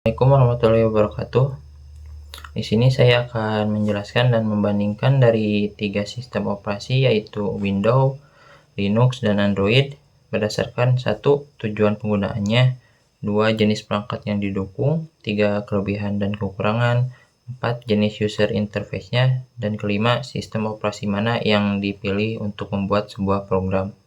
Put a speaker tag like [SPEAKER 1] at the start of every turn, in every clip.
[SPEAKER 1] Assalamualaikum warahmatullahi wabarakatuh. Di sini saya akan menjelaskan dan membandingkan dari 3 sistem operasi yaitu Windows, Linux, dan Android berdasarkan 1. Tujuan penggunaannya, 2. Jenis perangkat yang didukung, 3. Kelebihan dan kekurangan, 4. Jenis user interface-nya, dan kelima, sistem operasi mana yang dipilih untuk membuat sebuah program.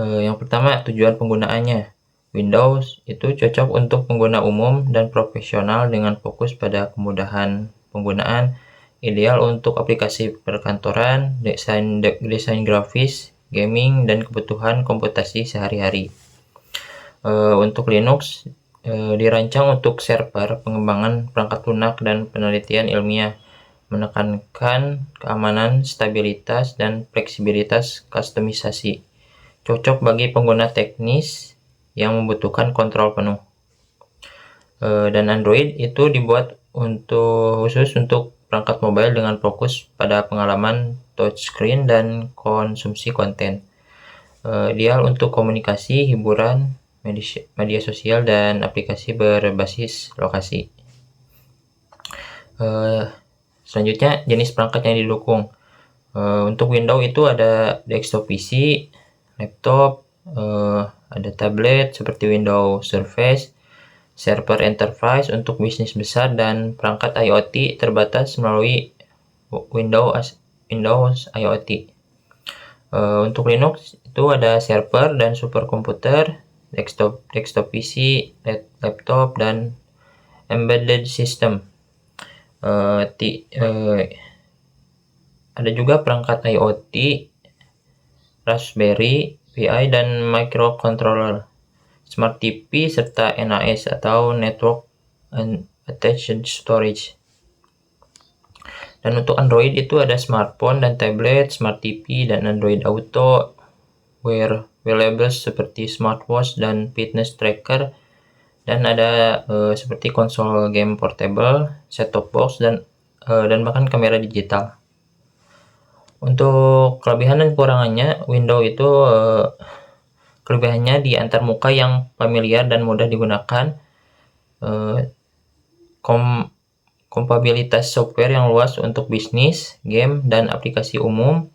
[SPEAKER 1] Yang pertama, tujuan penggunaannya. Windows itu cocok untuk pengguna umum dan profesional dengan fokus pada kemudahan penggunaan, ideal untuk aplikasi perkantoran, desain grafis, gaming, dan kebutuhan komputasi sehari-hari. Untuk Linux dirancang untuk server, pengembangan perangkat lunak, dan penelitian ilmiah, menekankan keamanan, stabilitas, dan fleksibilitas kustomisasi. Cocok bagi pengguna teknis yang membutuhkan kontrol penuh. Dan Android itu dibuat khusus untuk perangkat mobile dengan fokus pada pengalaman touchscreen dan konsumsi konten. Ideal untuk komunikasi, hiburan, media sosial, dan aplikasi berbasis lokasi. Selanjutnya, jenis perangkat yang didukung. Untuk Windows itu ada desktop PC, laptop, ada tablet seperti Windows Surface, server enterprise untuk bisnis besar, dan perangkat IoT terbatas melalui Windows IoT. Untuk Linux itu ada server dan superkomputer, desktop PC, laptop, dan embedded system. Ada juga perangkat IoT, Raspberry Pi, dan microcontroller, Smart TV, serta NAS atau Network Attached Storage. Dan untuk Android itu ada smartphone dan tablet, Smart TV, dan Android Auto, wearables seperti smartwatch dan fitness tracker, dan ada seperti konsol game portable, set-top box, dan bahkan kamera digital. Untuk kelebihan dan kekurangannya, Windows itu kelebihannya di antarmuka yang familiar dan mudah digunakan, kompatibilitas software yang luas untuk bisnis, game, dan aplikasi umum,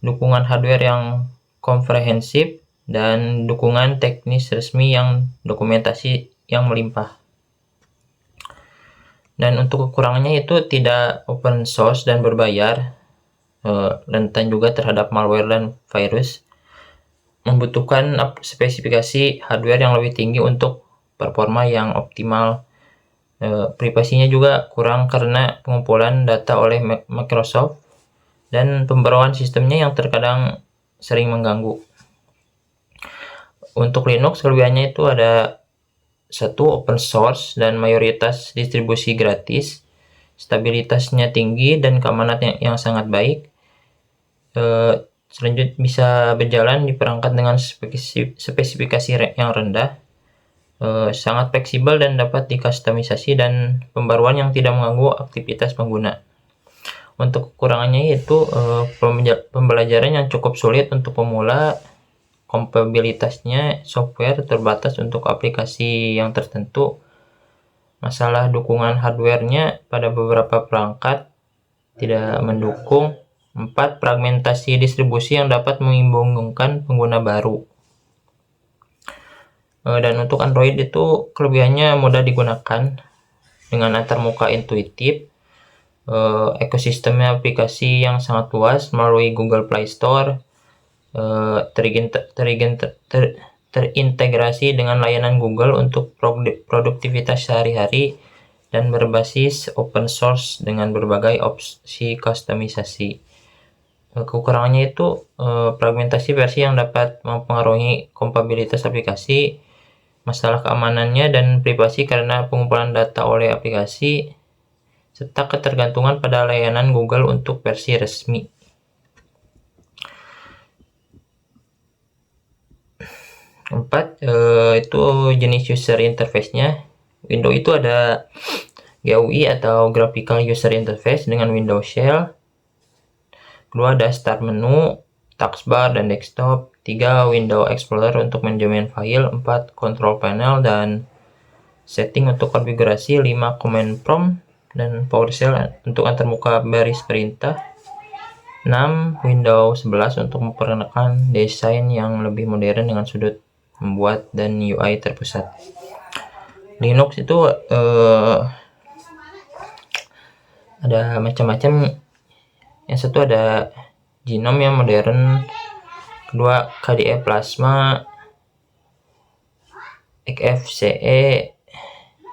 [SPEAKER 1] dukungan hardware yang komprehensif, dan dukungan teknis resmi yang dokumentasi yang melimpah. Dan untuk kekurangannya itu tidak open source dan berbayar, rentan juga terhadap malware dan virus, membutuhkan spesifikasi hardware yang lebih tinggi untuk performa yang optimal. Privasinya juga kurang karena pengumpulan data oleh Microsoft dan pembaruan sistemnya yang terkadang sering mengganggu. Untuk Linux kelebihannya itu ada 1. Open source dan mayoritas distribusi gratis, stabilitasnya tinggi, dan keamanan yang sangat baik. Selanjutnya bisa berjalan di perangkat dengan spesifikasi yang rendah, sangat fleksibel dan dapat dikustomisasi, dan pembaruan yang tidak mengganggu aktivitas pengguna. Untuk kekurangannya yaitu pembelajaran yang cukup sulit untuk pemula, kompatibilitasnya software terbatas untuk aplikasi yang tertentu, masalah dukungan hardware-nya pada beberapa perangkat tidak mendukung, 4. Fragmentasi distribusi yang dapat membingungkan pengguna baru. Dan untuk Android itu kelebihannya mudah digunakan dengan antarmuka intuitif, ekosistemnya aplikasi yang sangat luas melalui Google Play Store, terintegrasi dengan layanan Google untuk produktivitas sehari-hari, dan berbasis open source dengan berbagai opsi kustomisasi. Kekurangannya itu fragmentasi versi yang dapat mempengaruhi kompatibilitas aplikasi, masalah keamanannya dan privasi karena pengumpulan data oleh aplikasi, serta ketergantungan pada layanan Google untuk versi resmi. Keempat, itu jenis user interface-nya. Windows itu ada GUI atau Graphical User Interface dengan Windows Shell. Kedua ada Start Menu, Taskbar, dan Desktop. 3. Windows Explorer untuk manajemen file. 4. Control Panel, dan setting untuk konfigurasi 5 command prompt, dan PowerShell untuk antarmuka baris perintah. 6. Windows 11 untuk memperkenalkan desain yang lebih modern dengan sudut membuat dan UI terpusat. Linux itu ada macam-macam. Yang satu ada GNOME yang modern, kedua KDE Plasma, XFCE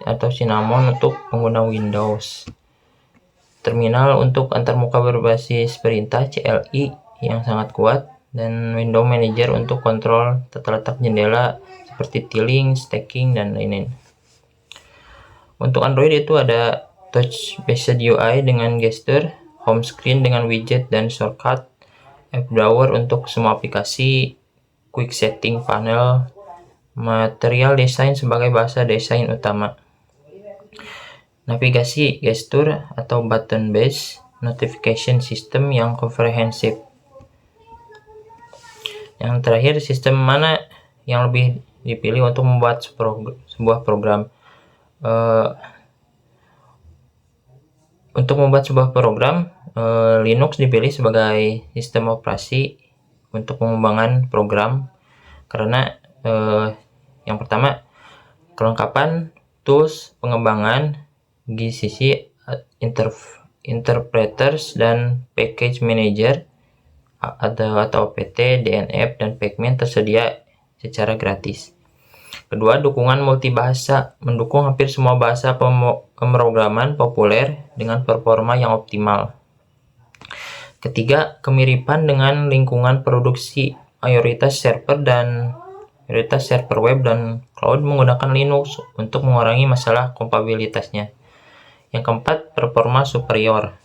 [SPEAKER 1] atau Cinnamon untuk pengguna Windows. Terminal untuk antarmuka berbasis perintah CLI yang sangat kuat, dan Window Manager untuk kontrol tata letak jendela seperti tiling, stacking, dan lain-lain. Untuk Android itu ada Touch Based UI dengan gestur, home screen dengan widget dan shortcut, app drawer untuk semua aplikasi, quick setting panel, material design sebagai bahasa desain utama, navigasi gestur atau button based notification system yang komprehensif. Yang terakhir, sistem mana yang lebih dipilih untuk membuat sebuah program. Untuk membuat sebuah program, Linux dipilih sebagai sistem operasi untuk pengembangan program karena yang pertama, kelengkapan tools pengembangan, GCC, interpreters, dan package manager atau PT, DNF, dan Pacman tersedia secara gratis. Kedua, dukungan multibahasa, mendukung hampir semua bahasa pemrograman populer dengan performa yang optimal. Ketiga, kemiripan dengan lingkungan produksi, mayoritas server web dan cloud menggunakan Linux untuk mengurangi masalah kompatibilitasnya. Yang keempat, performa superior.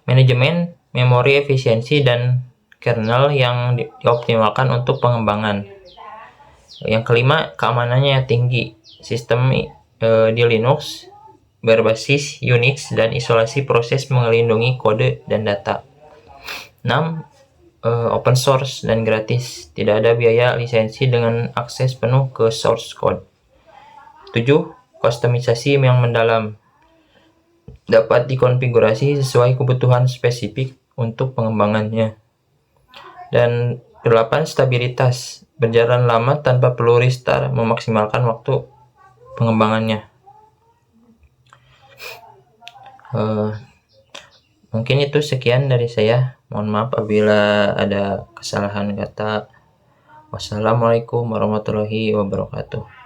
[SPEAKER 1] Manajemen, memori efisiensi, dan kernel yang dioptimalkan untuk pengembangan. Yang kelima, keamanannya tinggi. Sistem di Linux berbasis Unix dan isolasi proses melindungi kode dan data. 6. Open source dan gratis. Tidak ada biaya lisensi dengan akses penuh ke source code. 7. Kustomisasi yang mendalam. Dapat dikonfigurasi sesuai kebutuhan spesifik untuk pengembangannya. Dan 8. Stabilitas. Berjalan lama tanpa perlu restart, memaksimalkan waktu pengembangannya. Mungkin itu sekian dari saya. Mohon maaf apabila ada kesalahan kata. Wassalamualaikum warahmatullahi wabarakatuh.